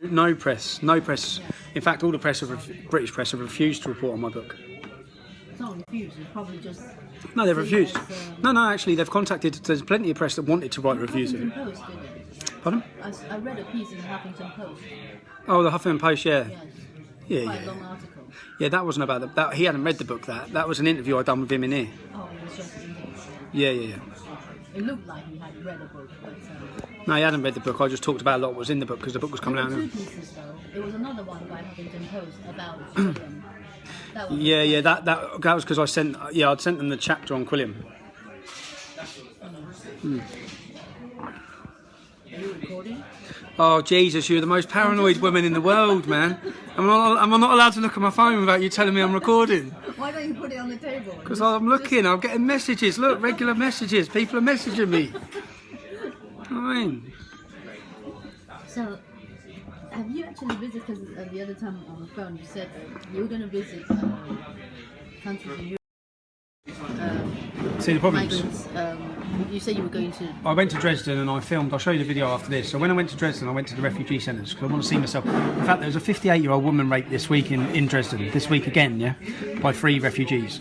No press, no press. In fact, all the British press have refused to report on my book. It's not refused, it's probably just... No, they've seen refused. as, No, actually, they've contacted. There's plenty of press that wanted to write reviews of it. Huffington Post did it. Pardon? I read a piece in the Huffington Post. Oh, the Huffington Post, yeah. Yes. Quite a long article. Yeah, that wasn't about that. He hadn't read the book. That was an interview I'd done with him in here. Oh, it was just in case. Yeah. It looked like he had read a book, but... No, he hadn't read the book. I just talked about a lot of what was in the book because the book was coming out. There were two pieces, though. There was another one by Huffington Post about Quilliam. Yeah. That was because I'd sent them the chapter on Quilliam. Are you recording? Oh Jesus, you're the most paranoid woman in the world, man. I'm not allowed to look at my phone without you telling me I'm recording. Why don't you put it on the table? Because I'm looking, I'm getting messages. Look, regular messages. People are messaging me. I mean. So, have you actually visited? Because the other time on the phone you said you were going to visit countries in Europe. See the problems. Migrants. You said you were going to. I went to Dresden and I filmed. I'll show you the video after this. So when I went to Dresden, I went to the refugee centres because I want to see myself. In fact, there was a 58-year-old woman raped this week in Dresden. This week again, yeah, by 3 refugees.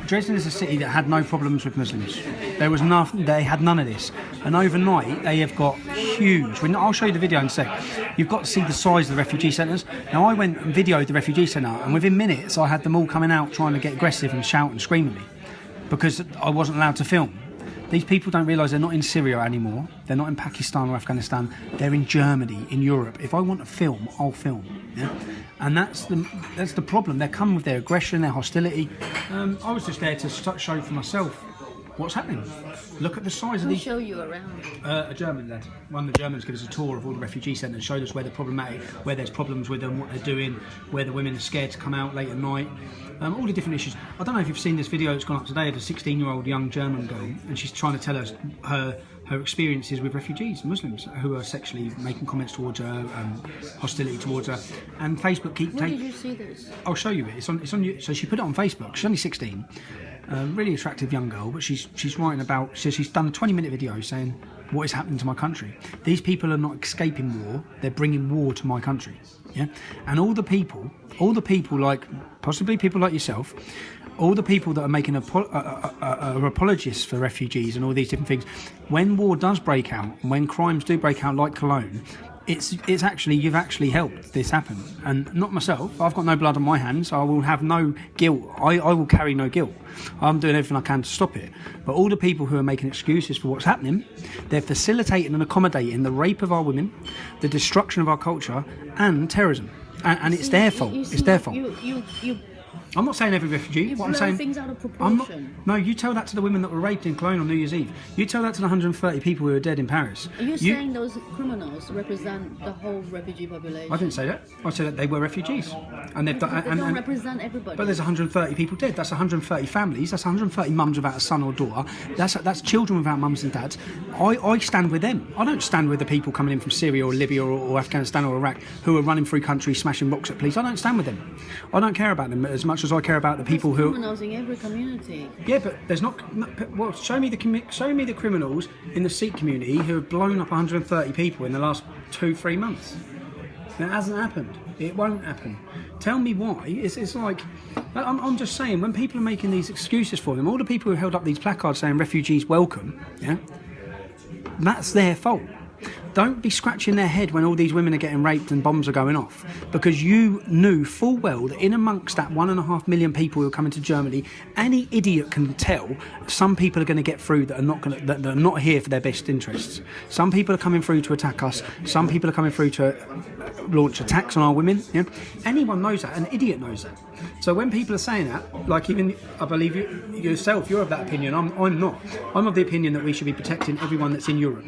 Dresden is a city that had no problems with Muslims. There was nothing. They had none of this. And overnight, they have got huge. I'll show you the video in a sec. You've got to see the size of the refugee centres. Now, I went and videoed the refugee centre, and within minutes, I had them all coming out trying to get aggressive and shout and scream at me because I wasn't allowed to film. These people don't realise they're not in Syria anymore. They're not in Pakistan or Afghanistan. They're in Germany, in Europe. If I want to film, I'll film. Yeah? And that's the problem. They're coming with their aggression, their hostility. I was just there to show for myself what's happening. Look at the size of these. Show you around. A German lad. One of the Germans gave us a tour of all the refugee centres, showed us where they're problematic, where there's problems with them, what they're doing, where the women are scared to come out late at night. All the different issues. I don't know if you've seen this video that's gone up today of a 16-year-old young German girl, and she's trying to tell us her experiences with refugees, Muslims, who are sexually making comments towards her, hostility towards her. And Facebook keep taking. Where did you see this? I'll show you it. It's on. So she put it on Facebook. She's only 16. Really attractive young girl, but she's writing about. So she's done a 20-minute video saying what is happening to my country. These people are not escaping war; they're bringing war to my country. Yeah, and all the people like possibly people like yourself, all the people that are making apologists for refugees and all these different things. When war does break out, and when crimes do break out, like Cologne. It's actually, you've actually helped this happen, and not myself. I've got no blood on my hands. I will have no guilt. I will carry no guilt. I'm doing everything I can to stop it. But all the people who are making excuses for what's happening, they're facilitating and accommodating the rape of our women, the destruction of our culture, and terrorism. And it's their fault. It's their fault. I'm not saying every refugee. What I'm saying, things out of proportion. No, you tell that to the women that were raped in Cologne on New Year's Eve. You tell that to the 130 people who are dead in Paris. Are you saying those criminals represent the whole refugee population? I didn't say that. I said that they were refugees, and they've done. They don't represent everybody. But there's 130 people dead. That's 130 families. That's 130 mums without a son or daughter. That's children without mums and dads. I stand with them. I don't stand with the people coming in from Syria or Libya or Afghanistan or Iraq who are running through countries smashing rocks at police. I don't stand with them. I don't care about them as much as I care about the people who. Criminals in every community. Yeah, but there's not. Well, show me the criminals in the Sikh community who have blown up 130 people in the last 2-3 months. That hasn't happened. It won't happen. Tell me why. It's like I'm just saying, when people are making these excuses for them, all the people who held up these placards saying refugees welcome, yeah, that's their fault. Don't be scratching their head when all these women are getting raped and bombs are going off, because you knew full well that in amongst that 1.5 million people who are coming to Germany, any idiot can tell some people are going to get through that are not here for their best interests. Some people are coming through to attack us. Some people are coming through to launch attacks on our women. Yeah? Anyone knows that. An idiot knows that. So when people are saying that, like even I believe yourself, you're of that opinion. I'm not. I'm of the opinion that we should be protecting everyone that's in Europe.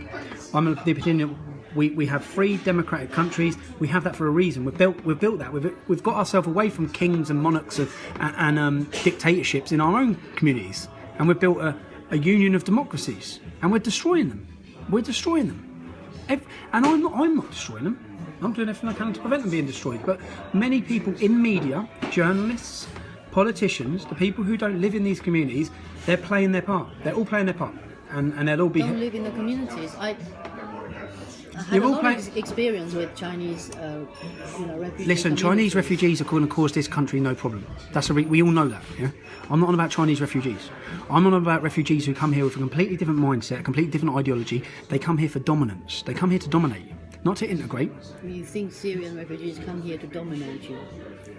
I'm of the opinion we have free democratic countries. We have that for a reason. We've built that. We've got ourselves away from kings and monarchs and dictatorships in our own communities, and we've built a union of democracies, and we're destroying them. We're destroying them, and I'm not destroying them. I'm doing everything I can to prevent them being destroyed. But many people in media, journalists, politicians, the people who don't live in these communities, they're playing their part. They're all playing their part, and they'll all be. Don't live in the communities. I had You're a all lot playing. of experience with Chinese, refugees. Listen, Chinese refugees are going to cause this country no problem. We all know that. Yeah, I'm not on about Chinese refugees. I'm on about refugees who come here with a completely different mindset, a completely different ideology. They come here for dominance. They come here to dominate, not to integrate. You think Syrian refugees come here to dominate you?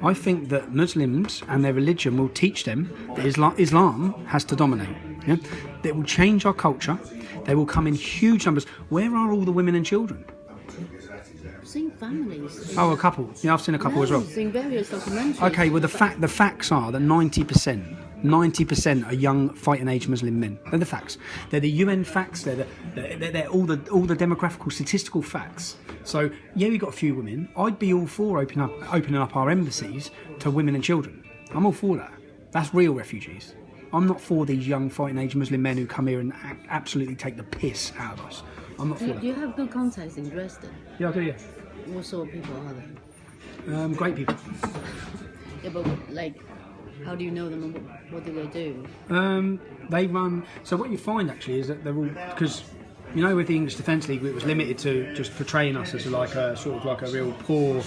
I think that Muslims and their religion will teach them that Islam has to dominate. Yeah? It will change our culture. They will come in huge numbers. Where are all the women and children? Seeing families. Oh, a couple. Yeah, I've seen a couple as well. Seeing various documentaries. Okay, well the facts are that 90% are young fighting age Muslim men. They're the facts. They're the UN facts. They're all the demographical statistical facts. So yeah, we got a few women. I'd be all for opening up our embassies to women and children. I'm all for that. That's real refugees. I'm not for these young fighting age Muslim men who come here and absolutely take the piss out of us. I'm not for Do that. you have good contacts in Dresden? Yeah, I do. Yeah, What sort of people are they? great people. Yeah, but like, how do you know them and what do they do? They run. So what you find actually is that they're all, because you know with the English Defence League it was limited to just portraying us as like a sort of like a real poor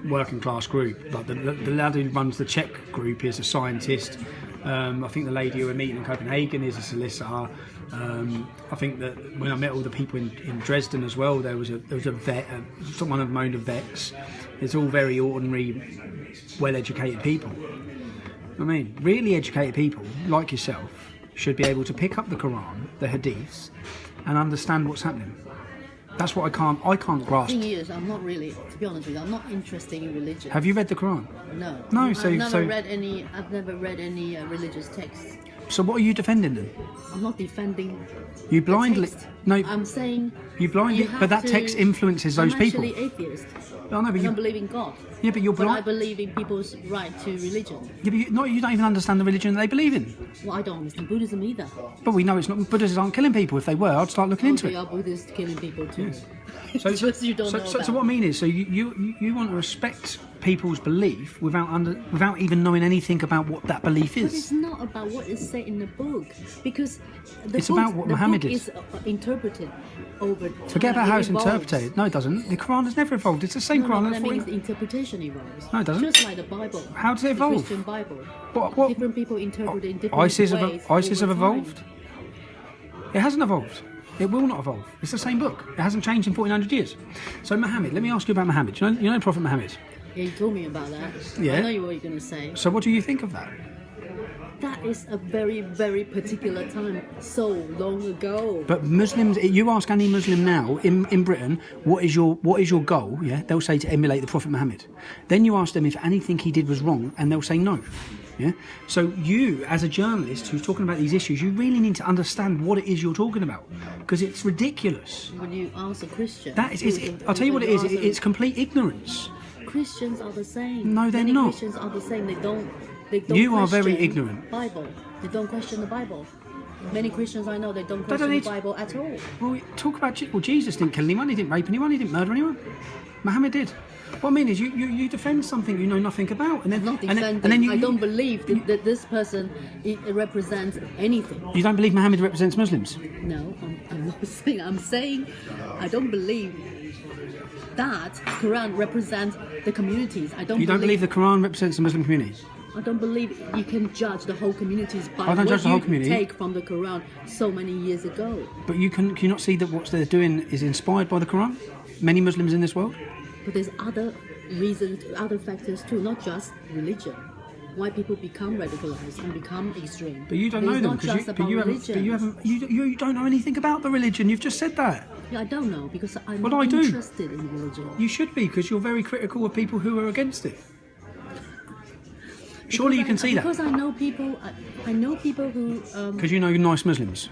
working class group. Like the lad who runs the Czech group is a scientist. I think the lady who we're meeting in Copenhagen is a solicitor. I think that when I met all the people in Dresden as well, there was a vet. Someone of them owned a vets. It's all very ordinary, well-educated people. I mean, really educated people like yourself should be able to pick up the Quran, the Hadiths, and understand what's happening. That's what I can't grasp. The thing is, I'm not really, to be honest with you, I'm not interested in religion. Have you read the Quran? No. No, I've never read any religious texts. So what are you defending then? I'm not defending. You blindly. the text. No. I'm saying. You blindly. have But that to- text influences those I'm people. actually atheist. No, no, but I you. don't believe in God. Yeah, but you're But I blind. believe in people's right to religion. Yeah, but you don't even understand the religion they believe in. Well, I don't understand Buddhism either. But we know it's not. Buddhists aren't killing people. If they were, I'd start looking into They it. are Buddhists killing people too. So, Just you don't know so about. what I mean is, so you want to respect people's belief without even knowing anything about what that belief But it's is. not about what is said in the book, because It's about what Muhammad book is. interpreted over time. Forget about how it's evolves. interpreted. No, it doesn't. The Quran has never evolved. It's the same No, Quran. no, as that means 40 the interpretation evolves. No, it doesn't. Just like the Bible. How does it The evolve? Christian Bible. What? Different people interpret it in different ISIS ways. ISIS have over time. evolved. It hasn't evolved. It will not evolve. It's the same book. It hasn't changed in 1400 years. So Muhammad, let me ask you about Muhammad. You know Prophet Muhammad. Yeah, you told me about that. Yeah. I know what you're going to say. So what do you think of that? That is a very, very particular time, so long ago. But Muslims, you ask any Muslim now in Britain, what is your goal? Yeah, they'll say to emulate the Prophet Muhammad. Then you ask them if anything he did was wrong, and they'll say no. Yeah. So you, as a journalist who's talking about these issues, you really need to understand what it is you're talking about, because it's ridiculous. When you ask a Christian, I'll tell you what it is. It's complete ignorance. Christians are the same. No, they're Many not. Christians are the same. They don't. You are very question ignorant. Bible. They don't question the Bible. Many Christians I know they don't don't question the need- Bible at all. Well, talk about Jesus didn't kill anyone. He didn't rape anyone. He didn't murder anyone. Muhammad did. What I mean is, you defend something you know nothing about, and then Not and defending. then you, I don't believe that this person represents anything. you don't believe Muhammad represents Muslims. No, I'm not saying. I'm saying I don't believe that Quran represents the communities. You don't believe the Quran represents the Muslim community. I don't believe you can judge the whole communities by I don't what judge the whole you community. take from the Quran so many years ago. But can you not see that what they're doing is inspired by the Quran? Many Muslims in this world. But there's other reasons, other factors too, not just religion. Why people become radicalized and become extreme. But you don't know It's them not just about you religion. you don't know anything about the religion. You've just said that. Yeah, I don't know because I'm Well, not I do. interested in religion. You should be, because you're very critical of people who are against it. Surely you can see that. Because I know people. I know people who. Because you know nice Muslims.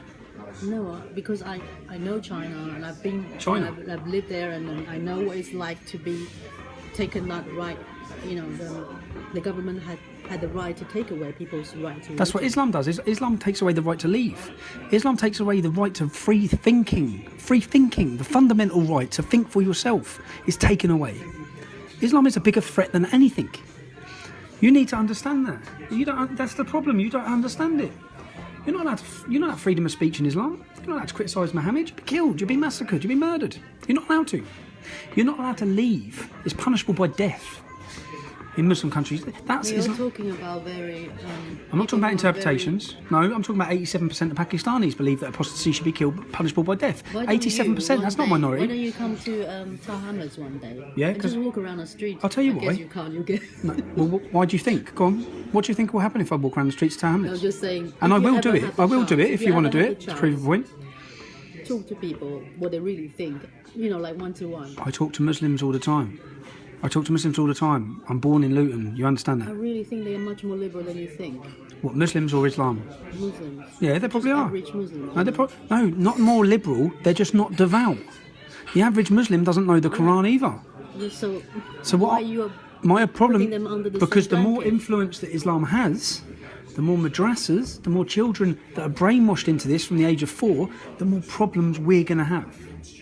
No, because I know China and I've been. China? I've lived there and I know what it's like to be taken that right. You know, the government had the right to take away people's right to. That's what religion. Islam does. Islam takes away the right to leave. Islam takes away the right to free thinking. Free thinking, the fundamental right to think for yourself, is taken away. Islam is a bigger threat than anything. You need to understand that. You don't. That's the problem. You don't understand it. You're not allowed freedom of speech in Islam. You're not allowed to criticise Muhammad. You'll be killed. You'll be massacred. You'll be murdered. You're not allowed to. You're not allowed to leave. It's punishable by death in Muslim countries. That's You're Islam. talking about very. I'm not talking about interpretations. No, I'm talking about 87% of Pakistanis believe that apostasy should be punishable by death. 87%. That's not Why minority. don't you come to Tower Hamlets one day? Yeah, and 'cause- just walk around the street. I'll tell you I why. guess you can't. You get. No. Well, why do you think? Go on. What do you think will happen if I walk around the streets of Tower I'm Hamlets? just saying. And I if you will ever do it. have the I will do chance- it if you want to do ever it have the to prove a chance, point. Talk to people what they really think. You know, like 1-to-1. I talk to Muslims all the time. I'm born in Luton. You understand I that? really think they are much more liberal than you think. What, Muslims or Islam? Muslims. Yeah, they probably are. Average Muslims. No, not more liberal. They're just not devout. The average Muslim doesn't know the Quran either. So what? why you are My problem, putting them under the because the same more blanket? influence that Islam has, the more madrasas, the more children that are brainwashed into this from the age of 4, the more problems we're going to have.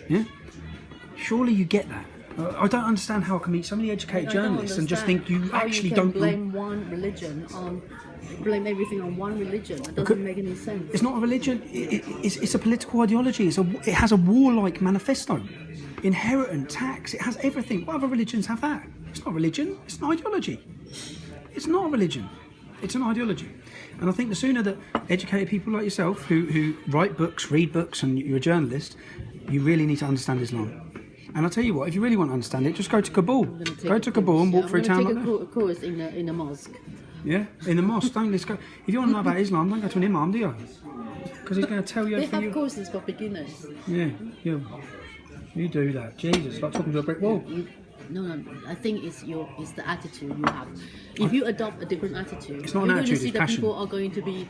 Yeah? Surely you get that. I don't understand how I can meet so many educated I don't journalists and just think understand you how actually can don't blame one religion on blame everything on one religion. It doesn't make any sense. It's not a religion. It's a political ideology. It has a warlike manifesto, inheritance, tax. It has everything. What other religions have that? It's not religion. It's an ideology. It's not a religion. It's an ideology. And I think the sooner that educated people like yourself, who write books, read books, and you're a journalist, you really need to understand Islam. And I'll tell you what, if you really want to understand it, just go to Kabul. Go to Kabul and walk through town like I'm that. going to take a course in a mosque. Yeah, in the mosque. Let's go. If you want to know about Islam, don't go to an imam, do you? Because he's going to tell you They everything. have courses for beginners. Yeah. You do that. Jesus, like talking to a brick wall. No. I think it's the attitude you have. If you adopt a different attitude, It's not an you're going attitude, to see it's that passion. people are going to be.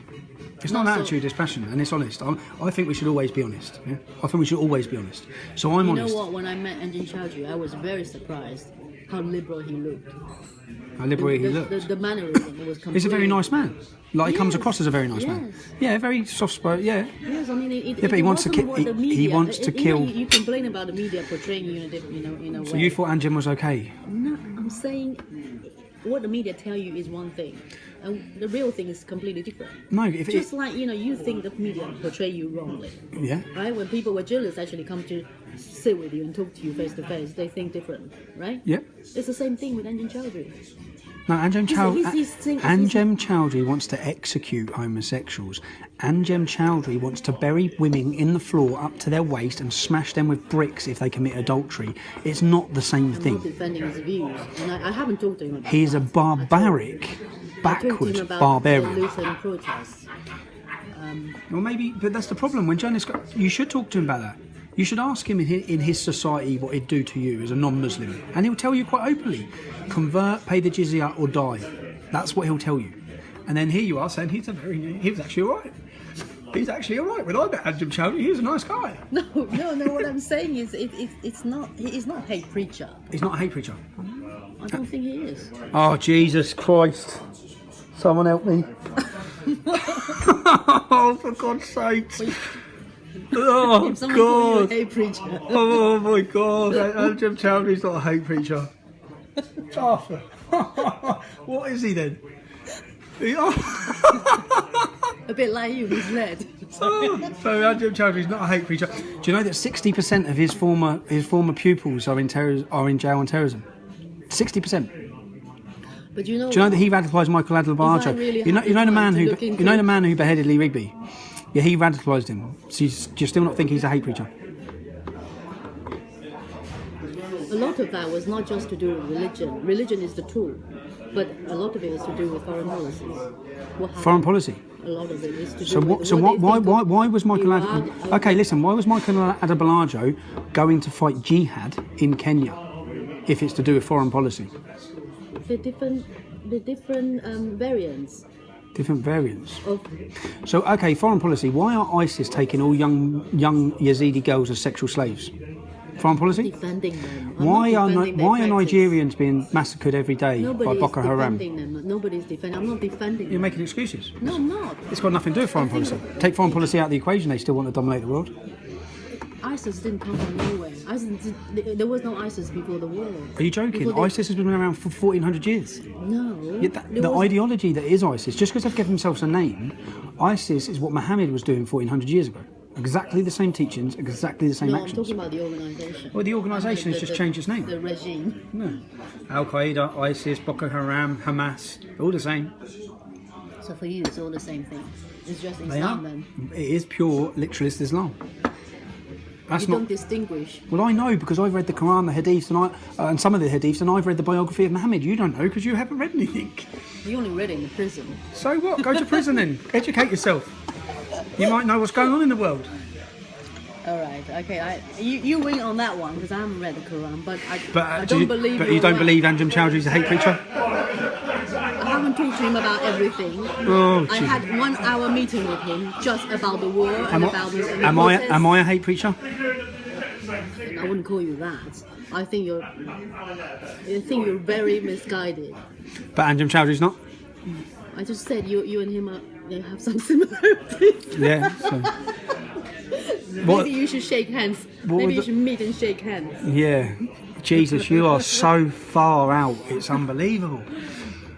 It's not an so- attitude, it's passion, and it's honest. I think we should always be honest. Yeah? I think we should always be honest. So I'm You honest. know what? When I met Anjan Chowdhury, I was very surprised how liberal he looked. How liberal he looks. The mannerism was completely. He's a very nice man. Like, he comes Yes, across as a very nice man. yes. Yeah, very soft-spoken. Yeah. Yes, I mean, Yeah, but he wants to wasn't ki- what the he media- wants to you know, kill- You complain about the media portraying you in a way. So you thought Anjem was okay? No, I'm saying what the media tell you is one thing, and the real thing is completely different. No, if it, Just like you think the media portray you wrongly, yeah. right? When people, when journalists actually come to sit with you and talk to you face to face, they think different, right? Yeah. It's the same thing with Anjan Chowdhury. No, Anjem he's- Chowdhury wants to execute homosexuals. Anjem Chowdhury wants to bury women in the floor up to their waist and smash them with bricks if they commit adultery. It's not the same I'm not thing. defending his views, and I haven't talked to him about He is that. a barbaric, I talked to him backward about barbarian. the Lutheran protests. Well, maybe, but that's the problem. When journalists go, you should talk to him about that. You should ask him in his society what he'd do to you as a non-Muslim, and he'll tell you quite openly: convert, pay the jizya, or die. That's what he'll tell you. And then here you are saying he was actually all right. He's actually all right. When I met Anjem Chowdhury, he was a nice guy. No. What I'm saying is, it's not. He's not a hate preacher. He's not a hate preacher. I don't think he is. Oh, Jesus Christ. Someone help me. Oh, for God's sake. Oh, If someone called you a God. hate preacher, Oh, my God. Anjem Chowdhury's not a hate preacher. Arthur. What is he then? a bit like you, he's led. So Anjem Chowdhury's not a hate preacher. Do you know that 60% of his former pupils are in jail on terrorism? 60%. But you know, Do you know that he radicalised Michael Is that Adalbarjo? really You know happy the man to who look into you know it? the man who beheaded Lee Rigby. Yeah, he radicalised him. So do you still not think he's a hate preacher? a lot of that was not just to do with religion. Religion is the tool, but a lot of it is to do with foreign policies. What happened? Foreign policy. A lot of it is to So do what? with So what what? they think of Why was Michael Iran, Okay, listen. Why was Michael Adalbarjo going to fight jihad in Kenya if it's to do with foreign policy? the different variants Different variants. of. So okay, foreign policy. Why are ISIS taking all young Yazidi girls as sexual slaves? Foreign policy. Defending them. I'm Why not are defending their why are practice. Nigerians being massacred every day Nobody by is Boko Haram? defending them. Nobody's defending. I'm not defending You're them. making excuses. No, I'm not. It's got nothing to do with foreign policy. Take foreign policy out of the equation, they still want to dominate the world. ISIS didn't come from nowhere. There was no ISIS before the war. Are you joking? Before they- ISIS has been around for 1400 years. No. Yeah, There the was- ideology that is ISIS, just because they've given themselves a name, ISIS is what Muhammad was doing 1400 years ago. Exactly the same teachings, exactly the same No, I'm actions. talking about the organisation. Well, the organisation has just changed its name. The regime. No. Al Qaeda, ISIS, Boko Haram, Hamas, all the same. So for you, it's all the same thing. It's just They are. Islam then. It is pure literalist Islam. That's You not. don't distinguish. Well, I know because I've read the Quran, the Hadiths, and some of the Hadiths, and I've read the biography of Muhammad. You don't know because you haven't read anything. You only read it in the prison. So what? Go to prison then. Educate yourself. You might know what's going on in the world. All right. Okay. You win on that one because I haven't read the Quran, but I But don't believe. But you don't believe Anjem Chowdhury is a hate preacher? I haven't talked to him about everything. Oh, I gee. had 1 hour meeting with him just about the war and about this. Am I a hate preacher? I wouldn't call you that. I think you're very misguided. But Anjem Chowdhury's not. I just said you and him they have some similarities. Yeah. So. Maybe you should shake hands. Maybe you should meet and shake hands. Yeah. Jesus, you are so far out. It's unbelievable.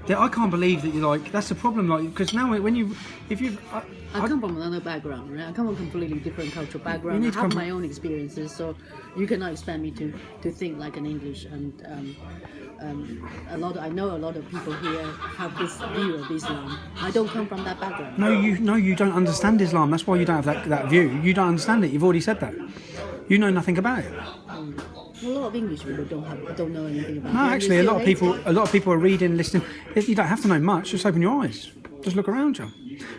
Yeah, I can't believe that you're like. That's the problem. Like, because now when you, if you, I come from another background, right? I come from a completely different cultural background. You I need to have come my own experiences, so you cannot expect me to think like an English. And I know a lot of people here have this view of Islam. I don't come from that background. No, you don't understand Islam. That's why you don't have that view. You don't understand it. You've already said that. You know nothing about it. A lot of English people don't know anything about it. No, actually, a lot of people are reading, listening. You don't have to know much. Just open your eyes. Just look around you.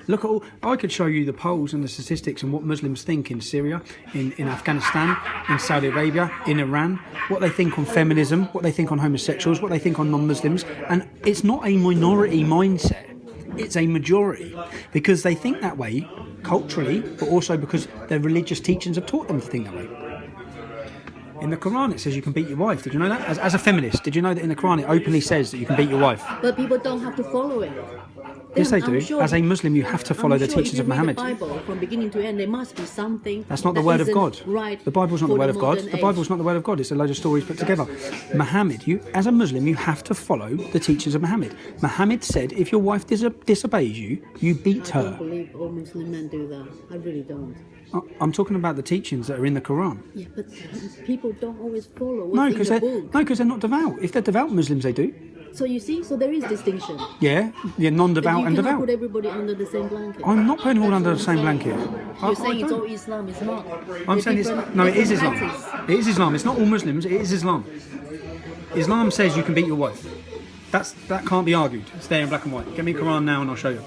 Look at all. I could show you the polls and the statistics and what Muslims think in Syria, in Afghanistan, in Saudi Arabia, in Iran. What they think on feminism, what they think on homosexuals, what they think on non-Muslims, and it's not a minority mindset. It's a majority because they think that way culturally, but also because their religious teachings have taught them to think that way. In the Quran, it says you can beat your wife. Did you know that? As a feminist, did you know that in the Quran it openly says that you can beat your wife? But people don't have to follow it. Yes, they I'm do. sure- As a Muslim, you have to follow I'm the sure teachings if of you read Muhammad. the Bible from beginning to end, there must be something. That's not the that word of isn't God. Right. The Bible's not the for word of God. modern The age. Bible's not the word of God. It's a load of stories put together. Muhammad, as a Muslim, you have to follow the teachings of Muhammad. Muhammad said, if your wife disobeys you, you beat I don't her. believe all Muslim men do that. I really don't. I'm talking about the teachings that are in the Quran. Yeah, but people don't always follow No, what's in the book. they're not devout. If they're devout Muslims, they do. So you see, so there is distinction. Yeah, non-devout you and cannot devout. put everybody under the same blanket. I'm not putting them all That's under what the same I'm blanket. saying. I You're saying it's don't. all Islam. It's not. I'm They're saying different- no, it is different Islam. practice. It is Islam. It's not all Muslims. It is Islam. Islam says you can beat your wife. That can't be argued. It's there in black and white. Get me a Quran now and I'll show you.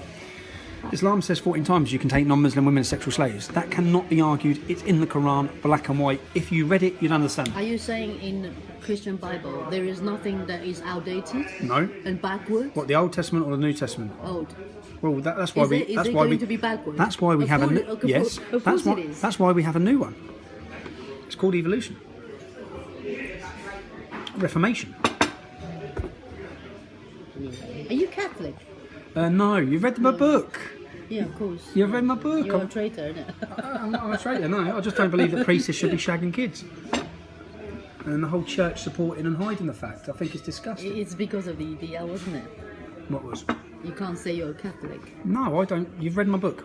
Islam says 14 times you can take non-Muslim women as sexual slaves. That cannot be argued. It's in the Quran, black and white. If you read it, you'd understand. Are you saying in Christian Bible there is nothing that is outdated No. and backward? What, the Old Testament or the New Testament? Old. Well, that's why Is we. it That's why going we. to be backward? That's why we Of have course- a. of Yes. course That's why. it is. That's why we have a new one. It's called evolution. Reformation. Are you Catholic? No, you've read my book. Yeah, of course. You've read my book. You're a traitor, isn't it? I'm not a traitor, no. I just don't believe that priests should be shagging kids. And the whole church supporting and hiding the fact. I think it's disgusting. It's because of the EDL, wasn't it? What was? You can't say you're a Catholic. No, I don't. You've read my book.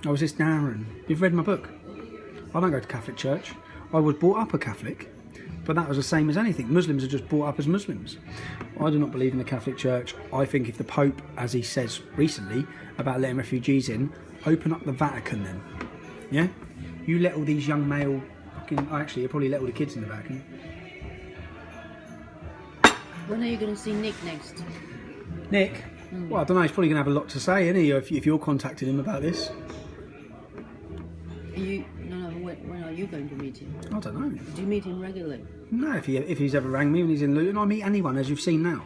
I was just Darren. You've read my book. I don't go to Catholic church. I was brought up a Catholic, but that was the same as anything. Muslims are just brought up as Muslims. I do not believe in the Catholic Church. I think if the Pope, as he says recently, about letting refugees in, open up the Vatican then. Yeah? You let all these young male fucking... Actually, you probably let all the kids in the Vatican. When are you going to see Nick next? Nick? Well, I don't know. He's probably going to have a lot to say, isn't he, if you're contacting him about this? When are you going to meet him? I don't know. Do you meet him regularly? No, if he's ever rang me when he's in Luton, I meet anyone, as you've seen now.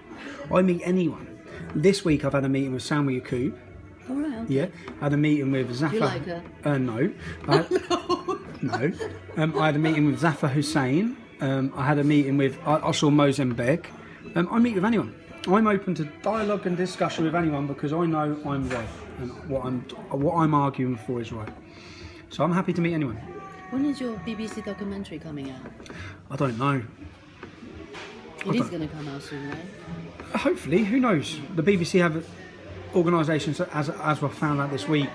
I meet anyone. This week I've had a meeting with Samuel Yakub. All right. Okay. Yeah. I had a meeting with Zafar. You like her? No. No. I had a meeting with Zafar Hussain. I had a meeting with... I saw Mozambique. I meet with anyone. I'm open to dialogue and discussion with anyone because I know I'm right and what I'm arguing for is right. So I'm happy to meet anyone. When is your BBC documentary coming out? I don't know. It is going to come out soon, right? Hopefully, who knows? The BBC have organisations, as we found out this week,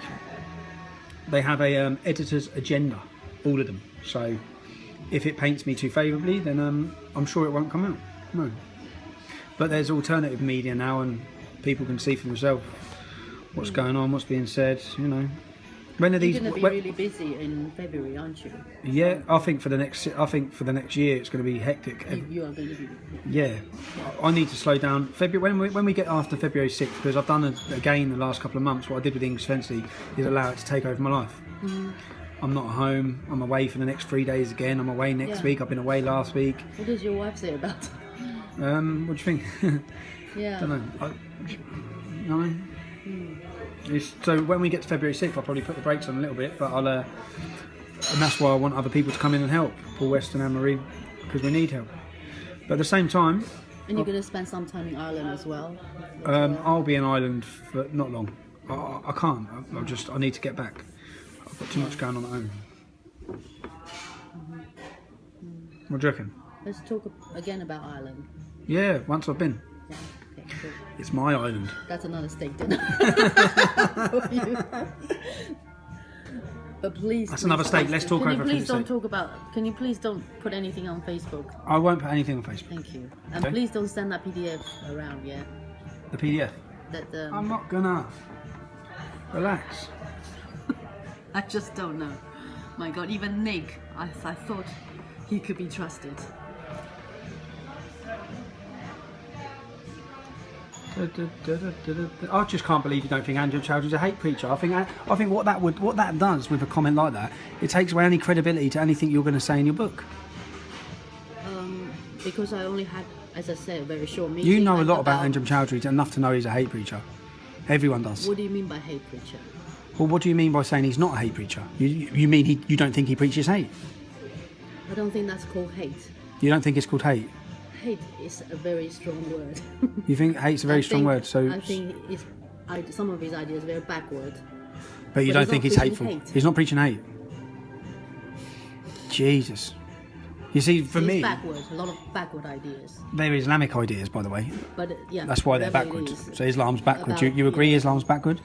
they have a editor's agenda, all of them. So if it paints me too favourably, then I'm sure it won't come out. No. But there's alternative media now, and people can see for themselves what's going on, what's being said. You know, when are these? You're going to be really busy in February, aren't you? Yeah, I think for the next year it's going to be hectic. You are going to be. Yeah, I need to slow down. February when we get after February 6th, because I've done again the last couple of months. What I did with English Fancy is allow it to take over my life. I'm not at home. I'm away for the next 3 days again. I'm away next week. I've been away last week. What does your wife say about it? What do you think? Yeah. Don't know. No. So when we get to February 6th, I'll probably put the brakes on a little bit, but I'll. And that's why I want other people to come in and help, Paul West and Anne-Marie, because we need help. But at the same time, and you're going to spend some time in Ireland as well. I'll be in Ireland for not long. I can't. I need to get back. I've got too much going on at home. What do you reckon? Let's talk again about Ireland. Yeah, once I've been. Yeah. Okay, cool. It's my island. That's another steak dinner. But please. That's another steak. Let's talk over Can you please don't steak. talk about? Can you please don't put anything on Facebook? I won't put anything on Facebook. Thank you. And Okay. please don't send that PDF around. Yeah. The PDF. That. I'm not gonna. Relax. I just don't know. My God, even Nick, I thought he could be trusted. I just can't believe you don't think Angela Chowdhury's a hate preacher. I think what that does with a comment like that, it takes away any credibility to anything you're going to say in your book. Because I only had, as I said, a very short meeting. You know a lot about Angela Chowdhury, enough to know he's a hate preacher. Everyone does. What do you mean by hate preacher? Well, what do you mean by saying he's not a hate preacher? You mean you don't think he preaches hate? I don't think that's called hate. You don't think it's called hate? Hate is a very strong word. You think hate's a very strong word? So I think some of his ideas are very backward. but you but don't he's think not he's preaching hateful? hate. He's not preaching hate. Jesus. You see, for He's me, backward, a lot of backward ideas. they're Islamic ideas, by the way. But yeah, That's why they're whatever it backward. is, So Islam's backward. about- You agree yeah. Islam's backward?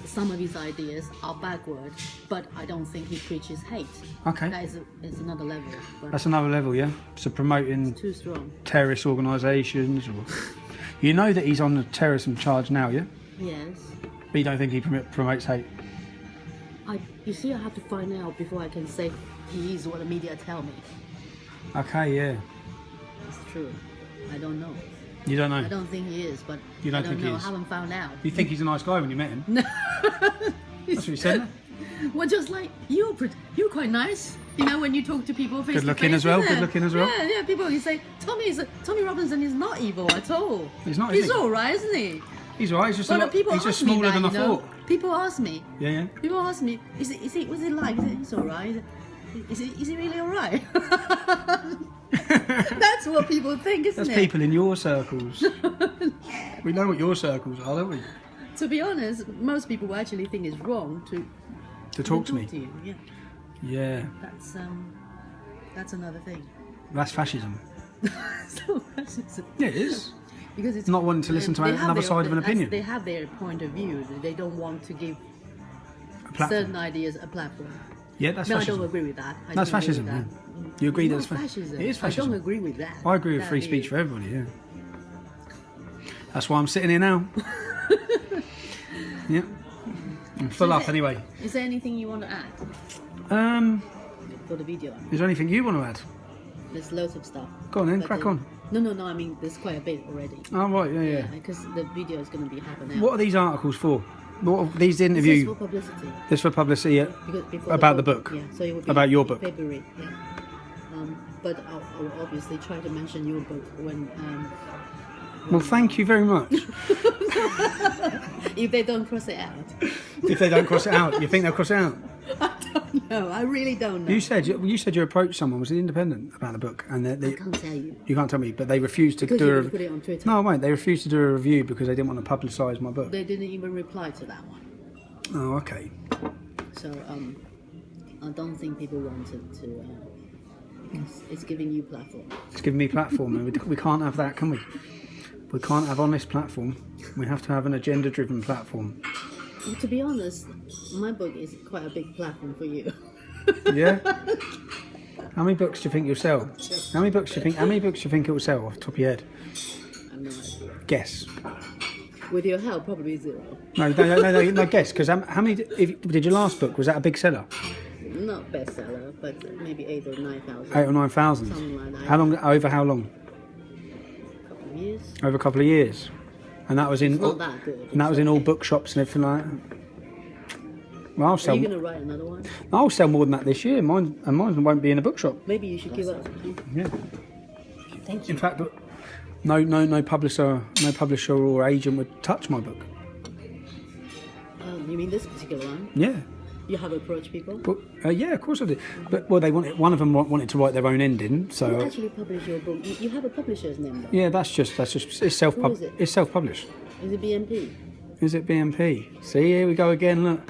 Some of his ideas are backward, but I don't think he preaches hate. Okay. That is another level. But That's another level, yeah? So promoting too strong. terrorist organisations. Or... You know that he's on the terrorism charge now, yeah? Yes. But you don't think he promotes hate? You see, I have to find out before I can say he is what the media tell me. Okay, yeah. It's true. I don't know. You don't know? I don't think he is, but You don't I don't think he know. is? I haven't found out. You think he's a nice guy when you met him? No. That's what you said? Well, just like you're quite nice. You know, when you talk to people face Good to looking face, as well, isn't good it? looking as well. Yeah. People you say Tommy Robinson is not evil at all. He's not, is He's he? all right, isn't he? He's alright, he's just, Well, people he's just ask me smaller that, than I you know. thought. People ask me. Yeah. People ask me, what's he like? He's all right. Is he really all right? That's what people think, isn't That's it? people in your circles. We know what your circles are, don't we? To be honest, most people actually think it's wrong To talk to me. you. Yeah, Yeah. that's another thing. That's fascism. So fascism. Yeah, it is. Because it's Not wanting to listen to they have another their- side of an that's- opinion. They have their point of view. They don't want to give A platform. certain ideas a platform. Yeah, that's No, I fascism. don't agree with that. That's I don't agree fascism, with that. yeah. You agree It's that's not fascism? It is I fascism. don't agree with that. I agree with That free speech is- for everybody, yeah. That's why I'm sitting here now. Yeah. I'm full up anyway. Is there anything you want to add for the video? Is there anything you want to add? There's loads of stuff. Go on then, But crack on. No. I mean, there's quite a bit already. Oh, right, yeah. Because the video is going to be half an hour. What are these articles for? What are these This is interview? for publicity. This for publicity, yeah? Because before About the book? Yeah, so it will be About your in book? February, yeah. But I'll obviously try to mention your book when Well, thank you very much. if they don't cross it out. If they don't cross it out, you think they'll cross it out? I don't know. I really don't know. You said you approached someone, was it independent, about the book? And I can't tell you. you can't tell me, but they refused to Because do you a didn't put it on Twitter. No, I won't. They refused to do a review because they didn't want to publicise my book. They didn't even reply to that one. Oh, okay. So I don't think people wanted to. It's giving you platform. It's giving me platform, and we can't have that, can we? We can't have honest platform. We have to have an agenda-driven platform. To be honest, my book is quite a big platform for you. Yeah. How many books do you think you'll sell? How many books do you think it will sell off the top of your head? I have no idea. Guess. With your help, probably 0. No, guess. Because how many? Did your last book, was that a big seller? Not bestseller, but maybe 8 or 9,000. 8 or 9,000. Something like that. How long? Over how long? A couple of years. Over a couple of years. And that was in. It's not that good. And that was in all bookshops and everything like that. Well, Are you going to write another one? I'll sell more than that this year. Mine won't be in a bookshop. Maybe you should give up. Yeah. Thank you. In fact, no publisher or agent would touch my book. You mean this particular one? Yeah. You have approached people? Well, yeah, of course I did. But they wanted. One of them wanted to write their own ending. So Who actually published your book? You have a publisher's name, though. yeah, that's just it's self Who is it? It's self-published. Is it BNP? Is it BNP? See, here we go again. Look.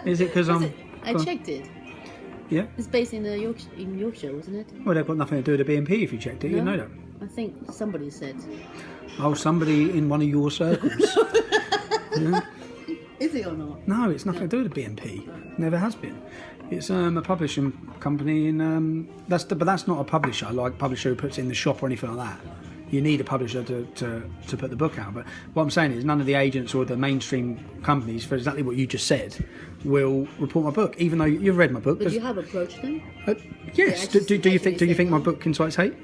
Is it because I'm? I checked it. Yeah. It's based in Yorkshire, wasn't it? Well, they've got nothing to do with the BNP. If you checked it, you know that. I think somebody said. Oh, somebody in one of your circles. Yeah. Is it or not? No, it's nothing to do with the BNP. Never has been. It's a publishing company, and but that's not a publisher, like publisher who puts it in the shop or anything like that. You need a publisher to put the book out. But what I'm saying is, none of the agents or the mainstream companies, for exactly what you just said, will report my book, even though you've read my book. But you have approached them? Yes. Do you think my book incites hate?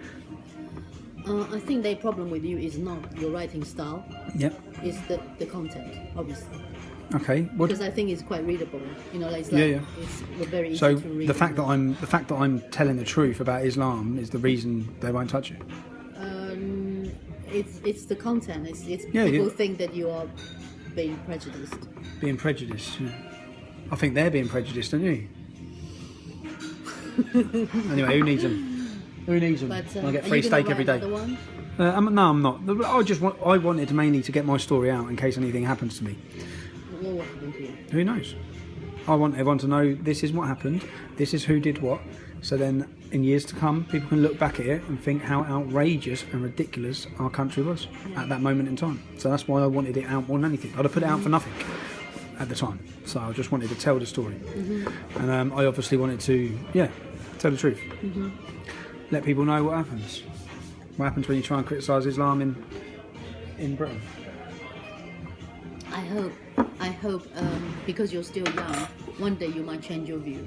I think their problem with you is not your writing style. Yep. It's the content, obviously. Okay. What? Because I think it's quite readable. You know, like it's it's very easy So to read. the fact that I'm telling the truth about Islam is the reason they won't touch it. It's the content. It's people think that you are being prejudiced. Being prejudiced. Yeah. I think they're being prejudiced, don't you? Anyway, who needs them? Who needs them? But, I get free steak every day. One? No, I'm not. I wanted mainly to get my story out in case anything happens to me. What will happen to you? Who knows? I want everyone to know this is what happened. This is who did what. So then, in years to come, people can look back at it and think how outrageous and ridiculous our country was at that moment in time. So that's why I wanted it out more than anything. I'd have put it out for nothing at the time. So I just wanted to tell the story. And I obviously wanted to, tell the truth. Let people know what happens. What happens when you try and criticise Islam in Britain. I hope, because you're still young, one day you might change your view.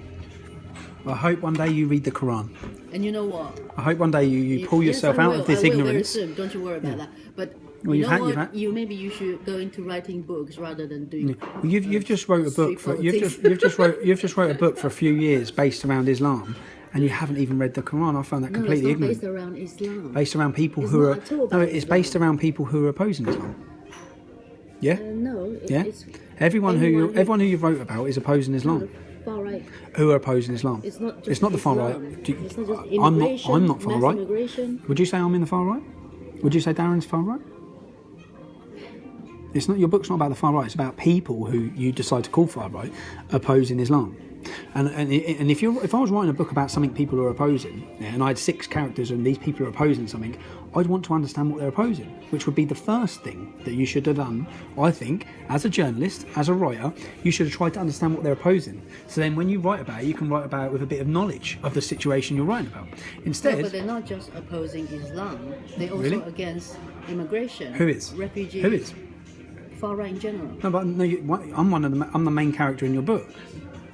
I hope one day you read the Quran. And you know what? I hope one day you pull yourself out of this ignorance. Very soon. Don't you worry about that. But Well, you know what? Maybe you should go into writing books rather than doing. Well, you've just wrote a book for politics. you've just wrote a book for a few years based around Islam, and you haven't even read the Quran. I found that completely ignorant. Based around Islam. Based around people It's who not are at all about it's Islam. based around people who are opposing Islam. Yeah. No. Yeah. It's Everyone who you wrote about is opposing Islam. far right. Who are opposing Islam? It's not. Just It's not the far Islam. right. It's not just immigration. I'm not far mass right. Immigration. Would you say I'm in the far right? Would you say Darren's far right? It's not. Your book's not about the far right. It's about people who you decide to call far right opposing Islam. And if I was writing a book about something people are opposing, and I had 6 characters and these people are opposing something, I'd want to understand what they're opposing, which would be the first thing that you should have done. I think, as a journalist, as a writer, you should have tried to understand what they're opposing. So then, when you write about it, you can write about it with a bit of knowledge of the situation you're writing about. Instead, No, but they're not just opposing Islam. They're also Really? against immigration. who is? Refugees. Who is? Far right in general. No, but no, I'm the main character in your book.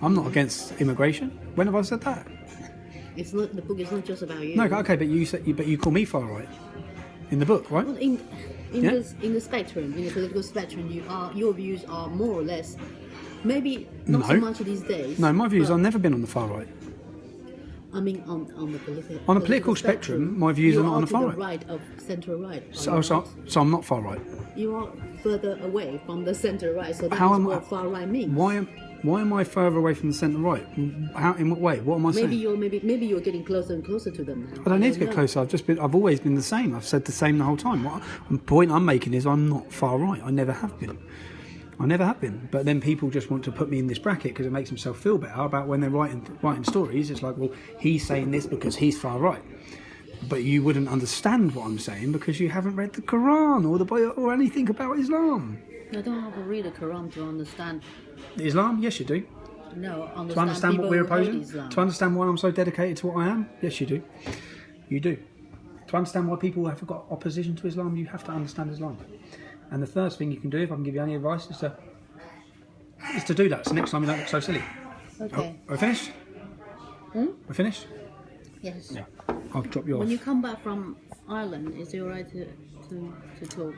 I'm not against immigration. When have I said that? It's not. The book is not just about you. No, okay, but you call me far right in the book, right? Well, in Yeah. the spectrum, in the political spectrum, your views are more or less, maybe not so No. much these days. No, my views but, have never been on the far right. I mean, on the political. On the political spectrum, my views are not on the far You right. are to the right of centre right. are So, you so, not? so I'm not far right. You are further away from the centre right. So that's How am I? what far right means. Why am I further away from the centre right? How? In what way? What am I saying? Maybe you're getting closer and closer to them now. I don't need to get know. closer. I've always been the same. I've said the same the whole time. The point I'm making is I'm not far right. I never have been. I never have been. But then people just want to put me in this bracket because it makes themselves feel better about when they're writing stories. It's like, well, he's saying this because he's far right. But you wouldn't understand what I'm saying because you haven't read the Quran or the Bible or anything about Islam. I don't have to read the Quran to understand. Islam? Yes, you do. No, To understand what we're people who hate opposing? Islam. To understand why I'm so dedicated to what I am? Yes, you do. You do. To understand why people have got opposition to Islam, you have to understand Islam. And the first thing you can do, if I can give you any advice, is to do that. So next time you don't look so silly. Okay. We're finished? We're finished? Yes. Yeah. I'll drop you When off. you come back from Ireland, is it alright to talk?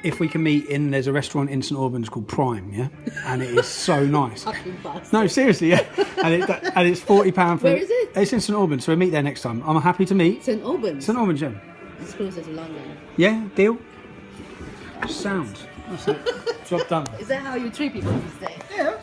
If we can meet in, there's a restaurant in St Albans called Prime, yeah? And it is so nice. Fucking bastard. No, seriously, yeah. And it's £40 for... Where is it? It's in St Albans, so we'll meet there next time. I'm happy to meet. St Albans. St Albans, yeah. It's closer to London. Yeah, deal? Sound. That's it. Job done. Is that how you treat people these days? Yeah.